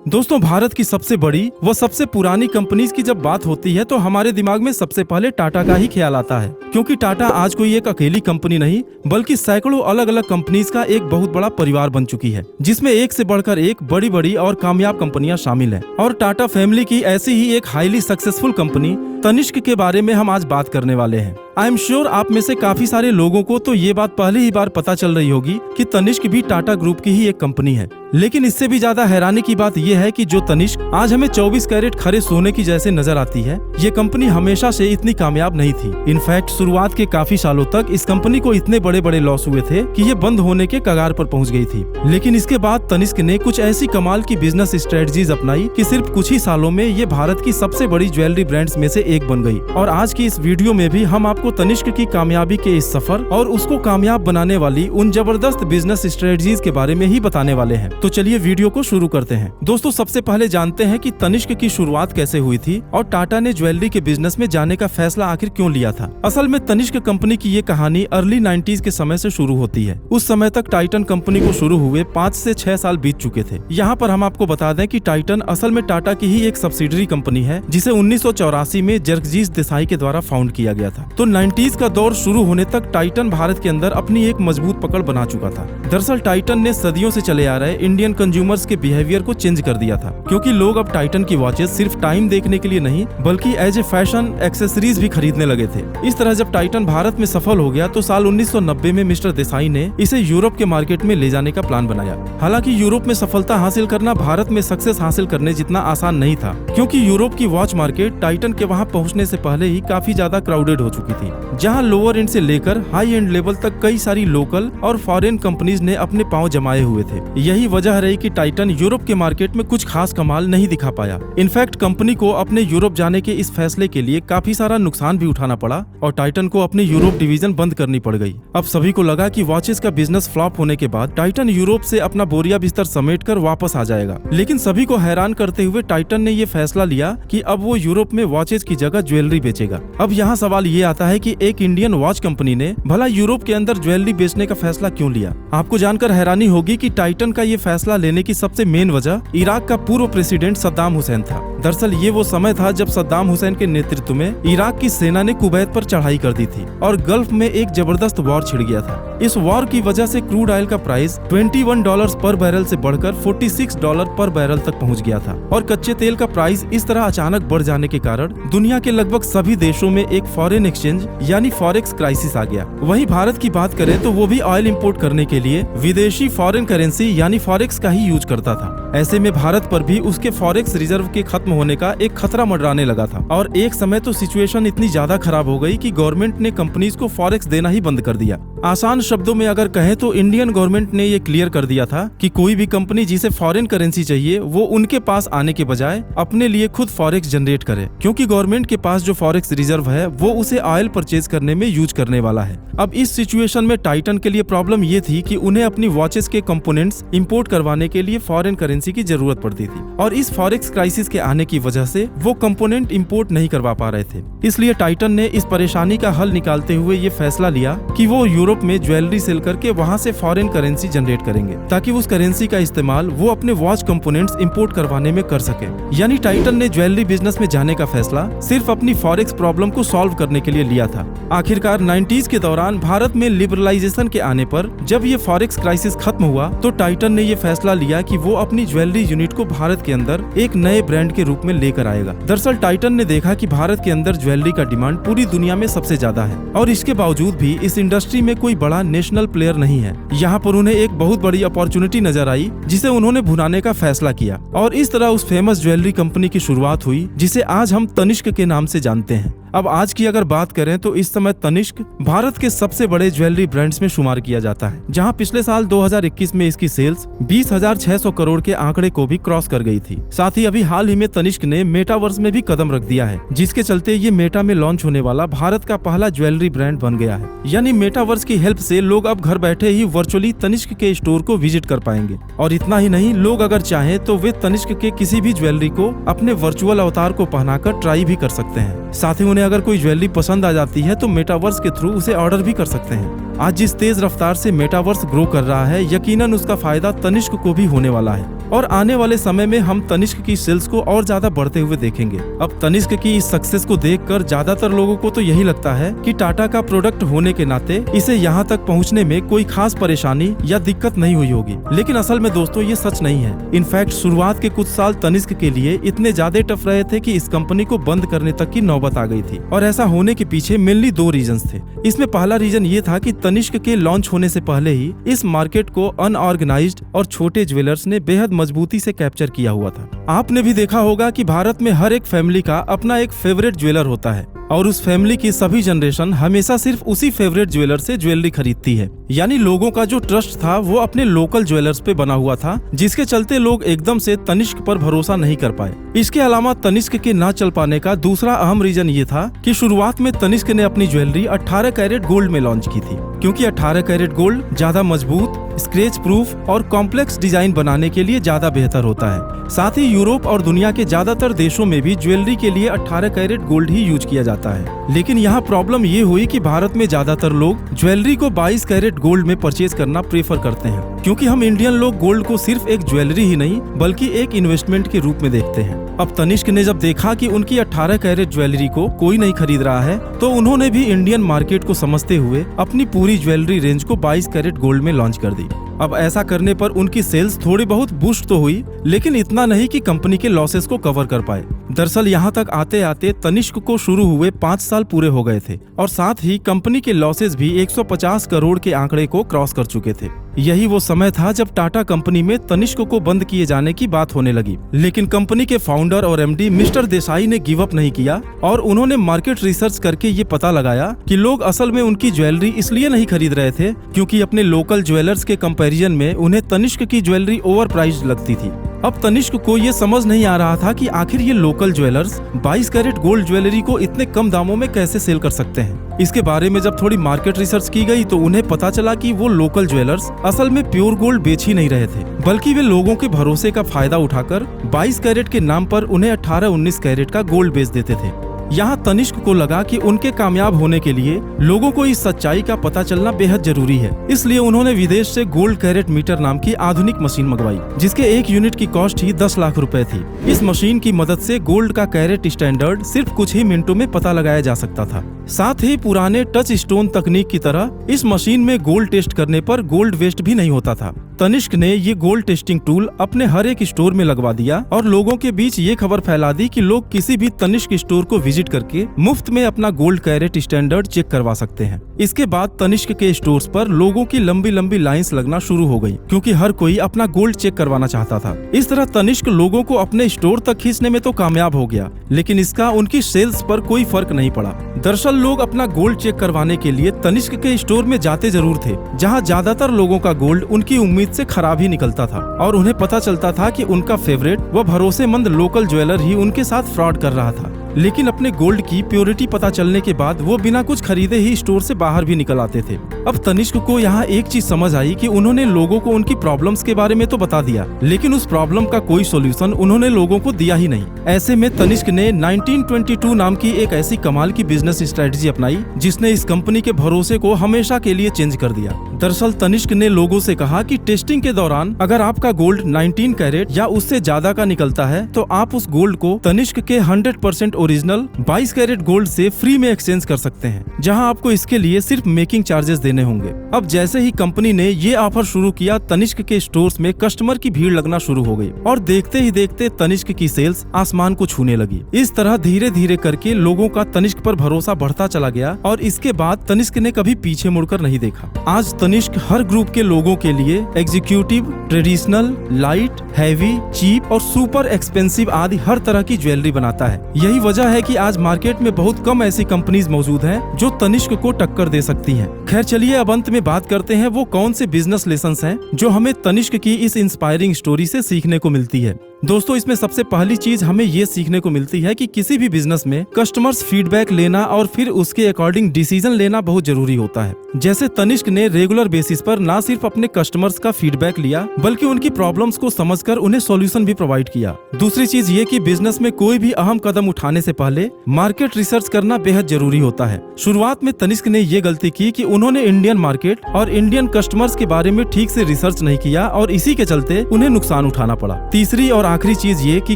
दोस्तों, भारत की सबसे बड़ी व सबसे पुरानी कंपनीज की जब बात होती है तो हमारे दिमाग में सबसे पहले टाटा का ही ख्याल आता है, क्योंकि टाटा आज कोई एक अकेली कंपनी नहीं बल्कि सैकड़ों अलग अलग कंपनीज का एक बहुत बड़ा परिवार बन चुकी है, जिसमें एक से बढ़कर एक बड़ी बड़ी और कामयाब कंपनियां शामिल हैं। और टाटा फैमिली की ऐसी ही एक हाईली सक्सेसफुल कंपनी तनिष्क के बारे में हम आज बात करने वाले हैं। आई एम श्योर आप में से काफी सारे लोगों को तो ये बात पहली ही बार पता चल रही होगी कि तनिष्क भी टाटा ग्रुप की ही एक कंपनी है। लेकिन इससे भी ज्यादा हैरानी की बात यह है कि जो तनिष्क आज हमें 24 कैरेट खरे सोने की जैसे नजर आती है, ये कंपनी हमेशा से इतनी कामयाब नहीं थी। इनफैक्ट शुरुआत के काफी सालों तक इस कंपनी को इतने बड़े बड़े लॉस हुए थे कि ये बंद होने के कगार पर पहुंच गई थी। लेकिन इसके बाद तनिष्क ने कुछ ऐसी कमाल की बिजनेस स्ट्रेटजीज अपनाई कि सिर्फ कुछ ही सालों में ये भारत की सबसे बड़ी ज्वेलरी ब्रांड्स में से एक बन गई। और आज की इस वीडियो में भी हम आपको तनिष्क की कामयाबी के इस सफर और उसको कामयाब बनाने वाली उन जबरदस्त बिजनेस स्ट्रेटजीज के बारे में ही बताने वाले हैं। तो चलिए वीडियो को शुरू करते हैं। दोस्तों, सबसे पहले जानते हैं कि तनिष्क की शुरुआत कैसे हुई थी और टाटा ने ज्वेलरी के बिजनेस में जाने का फैसला आखिर क्यों लिया था। असल में तनिष्क कंपनी की ये कहानी अर्ली 90s के समय से शुरू होती है। उस समय तक टाइटन कंपनी को शुरू हुए 5 से 6 साल बीत चुके थे। यहाँ पर हम आपको बता दें कि टाइटन असल में टाटा की ही एक सब्सिडरी कंपनी है, जिसे 1984 में जगजीत देसाई के द्वारा फाउंड किया गया था। तो 90s का दौर शुरू होने तक टाइटन भारत के अंदर अपनी एक मजबूत पकड़ बना चुका था। दरअसल टाइटन ने सदियों से चले आ रहे इंडियन कंज्यूमर्स के बिहेवियर को चेंज कर दिया था, क्योंकि लोग अब टाइटन की वॉचेस सिर्फ टाइम देखने के लिए नहीं बल्कि एज ए फैशन एक्सेसरीज भी खरीदने लगे थे। इस तरह जब टाइटन भारत में सफल हो गया तो साल 1990 में मिस्टर देसाई ने इसे यूरोप के मार्केट में ले जाने का प्लान बनाया। हालांकि यूरोप में सफलता हासिल करना भारत में सक्सेस हासिल करने जितना आसान नहीं था, क्योंकि यूरोप की वॉच मार्केट टाइटन के वहां पहुंचने से पहले ही काफी ज्यादा क्राउडेड हो चुकी थी, जहां लोअर एंड से लेकर हाई एंड लेवल तक कई सारी लोकल और फॉरेन कंपनीज ने अपने पांव जमाए हुए थे। यही वजह रही कि टाइटन यूरोप के मार्केट में कुछ खास कमाल नहीं दिखा पाया। इनफैक्ट कंपनी को अपने यूरोप जाने के इस फैसले के लिए काफी सारा नुकसान भी उठाना पड़ा और टाइटन को अपनी यूरोप डिवीजन बंद करनी पड़ गई। अब सभी को लगा कि वॉचेस का बिजनेस फ्लॉप होने के बाद टाइटन यूरोप से अपना बोरिया बिस्तर समेटकर वापस आ जाएगा। लेकिन सभी को हैरान करते हुए टाइटन ने ये फैसला लिया कि अब वो यूरोप में वॉचेस की जगह ज्वेलरी बेचेगा। अब यहाँ सवाल ये आता है कि एक इंडियन वॉच कंपनी ने भला यूरोप के अंदर ज्वेलरी बेचने का फैसला क्यों लिया। आपको जानकर हैरानी होगी कि टाइटन का ये फैसला लेने की सबसे मेन वजह इराक का पूर्व प्रेसिडेंट सद्दाम हुसैन था। दरअसल ये वो समय था जब सद्दाम हुसैन के नेतृत्व में इराक की सेना ने कुवैत पर चढ़ाई कर दी थी और गल्फ में एक जबरदस्त वॉर छिड़ गया था। इस वॉर की वजह से क्रूड ऑयल का प्राइस $21 पर बैरल से बढ़कर $46 पर बैरल तक पहुंच गया था और कच्चे तेल का प्राइस इस तरह अचानक बढ़ जाने के कारण दुनिया के लगभग सभी देशों में एक फॉरेन एक्सचेंज यानी फॉरेक्स क्राइसिस आ गया। वहीं भारत की बात करें तो वो भी ऑयल इंपोर्ट करने के लिए विदेशी फॉरेन करेंसी यानी फॉरेक्स का ही यूज करता था। ऐसे में भारत पर भी उसके फॉरेक्स रिजर्व के खत्म होने का एक खतरा मंडराने लगा था और एक समय तो सिचुएशन इतनी ज्यादा खराब हो गई कि गवर्नमेंट ने कंपनीज को फॉरेक्स देना ही बंद कर दिया। आसान शब्दों में अगर कहें तो इंडियन गवर्नमेंट ने ये क्लियर कर दिया था कि कोई भी कंपनी जिसे फॉरेन करेंसी चाहिए वो उनके पास आने के बजाय अपने लिए खुद फॉरेक्स जनरेट करे, क्योंकि गवर्नमेंट के पास जो फॉरेक्स रिजर्व है वो उसे ऑयल परचेज करने में यूज करने वाला है। अब इस सिचुएशन में टाइटन के लिए प्रॉब्लम ये थी कि उन्हें अपनी वॉचेस के कंपोनेंट्स इंपोर्ट करवाने के लिए फॉरेन करेंसी की जरूरत पड़ती थी और इस फॉरेक्स क्राइसिस के आने की वजह से वो कंपोनेंट इंपोर्ट नहीं करवा पा रहे थे। इसलिए टाइटन ने इस परेशानी का हल निकालते हुए ये फैसला लिया कि वो यूरोप में ज्वेलरी सेल करके वहां से फॉरेन करेंसी जनरेट करेंगे, ताकि उस करेंसी का इस्तेमाल वो अपने वॉच कंपोनेंट्स इंपोर्ट करवाने में कर सके। यानी टाइटन ने ज्वेलरी बिजनेस में जाने का फैसला सिर्फ अपनी फॉरेक्स प्रॉब्लम को सॉल्व करने के लिए लिया था। आखिरकार 90s के दौरान भारत में लिबरलाइजेशन के आने पर जब ये फॉरेक्स क्राइसिस खत्म हुआ तो टाइटन ने ये फैसला लिया कि वो अपनी ज्वेलरी यूनिट को भारत के अंदर एक नए ब्रांड के रूप में लेकर आएगा। दरअसल टाइटन ने देखा कि भारत के अंदर ज्वेलरी का डिमांड पूरी दुनिया में सबसे ज्यादा है और इसके बावजूद भी इस इंडस्ट्री में कोई बड़ा नेशनल प्लेयर नहीं है। यहाँ पर उन्हें एक बहुत बड़ी अपॉर्चुनिटी नजर आई जिसे उन्होंने भुनाने का फैसला किया और इस तरह उस फेमस ज्वेलरी कंपनी की शुरुआत हुई जिसे आज हम तनिष्क के नाम से जानते हैं। अब आज की अगर बात करें तो इस समय तनिष्क भारत के सबसे बड़े ज्वेलरी ब्रांड्स में शुमार किया जाता है, जहां पिछले साल 2021 में इसकी सेल्स 20,600 करोड़ के आंकड़े को भी क्रॉस कर गई थी। साथ ही अभी हाल ही में तनिष्क ने मेटावर्स में भी कदम रख दिया है, जिसके चलते ये मेटा में लॉन्च होने वाला भारत का पहला ज्वेलरी ब्रांड बन गया है। यानी मेटावर्स की हेल्प से लोग अब घर बैठे ही वर्चुअली तनिष्क के स्टोर को विजिट कर पाएंगे और इतना ही नहीं, लोग अगर चाहें तो वे तनिष्क के किसी भी ज्वेलरी को अपने वर्चुअल अवतार को पहनाकर ट्राई भी कर सकते हैं। साथ ही उन्हें अगर कोई ज्वेलरी पसंद आ जाती है तो मेटावर्स के थ्रू उसे ऑर्डर भी कर सकते हैं। आज जिस तेज रफ्तार से मेटावर्स ग्रो कर रहा है, यकीनन उसका फायदा तनिष्क को भी होने वाला है और आने वाले समय में हम तनिष्क की सेल्स को और ज्यादा बढ़ते हुए देखेंगे। अब तनिष्क की इस सक्सेस को देखकर ज्यादातर लोगों को तो यही लगता है कि टाटा का प्रोडक्ट होने के नाते इसे यहाँ तक पहुँचने में कोई खास परेशानी या दिक्कत नहीं हुई होगी, लेकिन असल में दोस्तों ये सच नहीं है। इनफैक्ट शुरुआत के कुछ साल तनिष्क के लिए इतने ज्यादा टफ रहे थे कि इस कंपनी को बंद करने तक की नौबत आ गई थी और ऐसा होने के पीछे मेनली 2 रीजंस थे। इसमें पहला रीजन ये था कि तनिष्क के लॉन्च होने से पहले ही इस मार्केट को अनऑर्गेनाइज्ड और छोटे ज्वेलर्स ने बेहद मजबूती से कैप्चर किया हुआ था। आपने भी देखा होगा कि भारत में हर एक फैमिली का अपना एक फेवरेट ज्वेलर होता है और उस फैमिली की सभी जनरेशन हमेशा सिर्फ उसी फेवरेट ज्वेलर से ज्वेलरी खरीदती है। यानी लोगों का जो ट्रस्ट था वो अपने लोकल ज्वेलर्स पे बना हुआ था, जिसके चलते लोग एकदम से तनिष्क पर भरोसा नहीं कर पाए। इसके अलावा तनिष्क के ना चल पाने का दूसरा अहम रीजन ये था कि शुरुआत में तनिष्क ने अपनी ज्वेलरी 18 कैरेट गोल्ड में लॉन्च की थी, क्योंकि 18 कैरेट गोल्ड ज्यादा मजबूत, स्क्रैच प्रूफ और कॉम्प्लेक्स डिजाइन बनाने के लिए ज्यादा बेहतर होता है। साथ ही यूरोप और दुनिया के ज्यादातर देशों में भी ज्वेलरी के लिए 18 कैरेट गोल्ड ही यूज किया जाता है। लेकिन यहाँ प्रॉब्लम ये हुई कि भारत में ज्यादातर लोग ज्वेलरी को 22 कैरेट गोल्ड में परचेज करना प्रेफर करते हैं, क्योंकि हम इंडियन लोग गोल्ड को सिर्फ एक ज्वेलरी ही नहीं बल्कि एक इन्वेस्टमेंट के रूप में देखते हैं। अब तनिष्क ने जब देखा कि उनकी 18 कैरेट ज्वेलरी को कोई नहीं खरीद रहा है, तो उन्होंने भी इंडियन मार्केट को समझते हुए अपनी पूरी ज्वेलरी रेंज को 22 कैरेट गोल्ड में लॉन्च कर दी। अब ऐसा करने पर उनकी सेल्स थोड़ी बहुत बूस्ट तो हुई, लेकिन इतना नहीं कि कंपनी के लॉसेस को कवर कर पाए। दरअसल यहाँ तक आते आते तनिष्क को शुरू हुए 5 साल पूरे हो गए थे और साथ ही कंपनी के लॉसेस भी 150 करोड़ के आंकड़े को क्रॉस कर चुके थे। यही वो समय था जब टाटा कंपनी में तनिष्क को बंद किए जाने की बात होने लगी, लेकिन कंपनी के फाउंडर और एमडी मिस्टर देसाई ने गिव अप नहीं किया और उन्होंने मार्केट रिसर्च करके ये पता लगाया कि लोग असल में उनकी ज्वेलरी इसलिए नहीं खरीद रहे थे क्योंकि अपने लोकल ज्वेलर्स के कंपैरिजन में उन्हें तनिष्क की ज्वेलरी ओवर प्राइस्ड लगती थी। अब तनिष्क को ये समझ नहीं आ रहा था कि आखिर ये local jewellers 22 carat gold jewellery को इतने कम दामों में कैसे सेल कर सकते हैं। इसके बारे में जब थोड़ी मार्केट रिसर्च की गई तो उन्हें पता चला कि वो लोकल ज्वेलर्स असल में प्योर गोल्ड बेच ही नहीं रहे थे, बल्कि वे लोगों के भरोसे का फायदा उठाकर 22 कैरेट के नाम पर उन्हें 18-19 कैरेट का गोल्ड बेच देते थे। यहाँ तनिष्क को लगा कि उनके कामयाब होने के लिए लोगों को इस सच्चाई का पता चलना बेहद जरूरी है, इसलिए उन्होंने विदेश से गोल्ड कैरेट मीटर नाम की आधुनिक मशीन मंगवाई, जिसके एक यूनिट की कॉस्ट ही 10 लाख रुपए थी। इस मशीन की मदद से गोल्ड का कैरेट स्टैंडर्ड सिर्फ कुछ ही मिनटों में पता लगाया जा सकता था। साथ ही पुराने टच स्टोन तकनीक की तरह इस मशीन में गोल्ड टेस्ट करने पर गोल्ड वेस्ट भी नहीं होता था। तनिष्क ने ये गोल्ड टेस्टिंग टूल अपने हर एक स्टोर में लगवा दिया और लोगों के बीच ये खबर फैला दी कि लोग किसी भी तनिष्क स्टोर को विजिट करके मुफ्त में अपना गोल्ड कैरेट स्टैंडर्ड चेक करवा सकते हैं। इसके बाद तनिष्क के स्टोर्स पर लोगों की लंबी लंबी लाइंस लगना शुरू हो गई, क्योंकि हर कोई अपना गोल्ड चेक करवाना चाहता था। इस तरह तनिष्क लोगों को अपने स्टोर तक खींचने में तो कामयाब हो गया, लेकिन इसका उनकी सेल्स पर कोई फर्क नहीं पड़ा। दरअसल लोग अपना गोल्ड चेक करवाने के लिए तनिष्क के स्टोर में जाते जरूर थे, जहाँ ज्यादातर लोगों का गोल्ड उनकी उम्मीद से खराब ही निकलता था और उन्हें पता चलता था कि उनका फेवरेट व भरोसेमंद लोकल ज्वेलर ही उनके साथ फ्रॉड कर रहा था। लेकिन अपने गोल्ड की प्योरिटी पता चलने के बाद वो बिना कुछ खरीदे ही स्टोर से बाहर भी निकल आते थे। अब तनिष्क को यहाँ एक चीज समझ आई कि उन्होंने लोगों को उनकी प्रॉब्लम्स के बारे में तो बता दिया, लेकिन उस प्रॉब्लम का कोई सॉल्यूशन उन्होंने लोगों को दिया ही नहीं। ऐसे में तनिष्क ने 1922 नाम की एक ऐसी कमाल की बिजनेस स्ट्रेटजी अपनाई जिसने इस कंपनी के भरोसे को हमेशा के लिए चेंज कर दिया। दरअसल तनिष्क ने लोगों से कहा कि टेस्टिंग के दौरान अगर आपका गोल्ड 19 कैरेट या उससे ज्यादा का निकलता है तो आप उस गोल्ड को तनिष्क के 100% ओरिजिनल 22 कैरेट गोल्ड से फ्री में एक्सचेंज कर सकते हैं, जहां आपको इसके लिए सिर्फ मेकिंग चार्जेस देने होंगे। अब जैसे ही कंपनी ने ये ऑफर शुरू किया, तनिष्क के स्टोर्स में कस्टमर की भीड़ लगना शुरू हो गई और देखते ही देखते तनिष्क की सेल्स आसमान को छूने लगी। इस तरह धीरे धीरे करके लोगों का तनिष्क पर भरोसा बढ़ता चला गया और इसके बाद तनिष्क ने कभी पीछे मुड़कर नहीं देखा। आज तनिष्क हर ग्रुप के लोगों के लिए executive, traditional, light, heavy, cheap और सुपर एक्सपेंसिव आदि हर तरह की ज्वेलरी बनाता है। यही वजह है कि आज मार्केट में बहुत कम ऐसी कंपनीज मौजूद हैं जो तनिष्क को टक्कर दे सकती हैं। खैर चलिए अब अंत में बात करते हैं वो कौन से बिजनेस लेसन्स हैं जो हमें तनिष्क की इस इंस्पायरिंग स्टोरी से सीखने को मिलती है। दोस्तों इसमें सबसे पहली चीज हमें ये सीखने को मिलती है कि किसी भी बिजनेस में कस्टमर्स फीडबैक लेना और फिर उसके अकॉर्डिंग डिसीजन लेना बहुत जरूरी होता है। जैसे तनिष्क ने रेगुलर बेसिस पर ना सिर्फ अपने कस्टमर्स का फीडबैक लिया बल्कि उनकी प्रॉब्लम्स को समझकर उन्हें सॉल्यूशन भी प्रोवाइड किया। दूसरी चीज ये कि बिजनेस में कोई भी अहम कदम उठाने से पहले मार्केट रिसर्च करना बेहद जरूरी होता है। शुरुआत में तनिष्क ने ये गलती की कि उन्होंने इंडियन मार्केट और इंडियन कस्टमर्स के बारे में ठीक से रिसर्च नहीं किया और इसी के चलते उन्हें नुकसान उठाना पड़ा। तीसरी और आखिरी चीज ये कि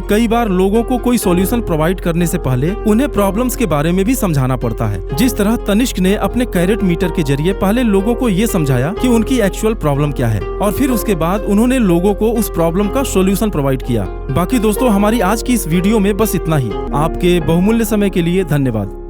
कई बार लोगों को कोई सॉल्यूशन प्रोवाइड करने से पहले उन्हें प्रॉब्लम्स के बारे में भी समझाना पड़ता है। जिस तरह तनिष्क ने अपने कैरेट मीटर के जरिए पहले लोगों को ये समझाया कि उनकी एक्चुअल प्रॉब्लम क्या है और फिर उसके बाद उन्होंने लोगों को उस प्रॉब्लम का सॉल्यूशन प्रोवाइड किया। बाकी दोस्तों हमारी आज की इस वीडियो में बस इतना ही। आपके बहुमूल्य समय के लिए धन्यवाद।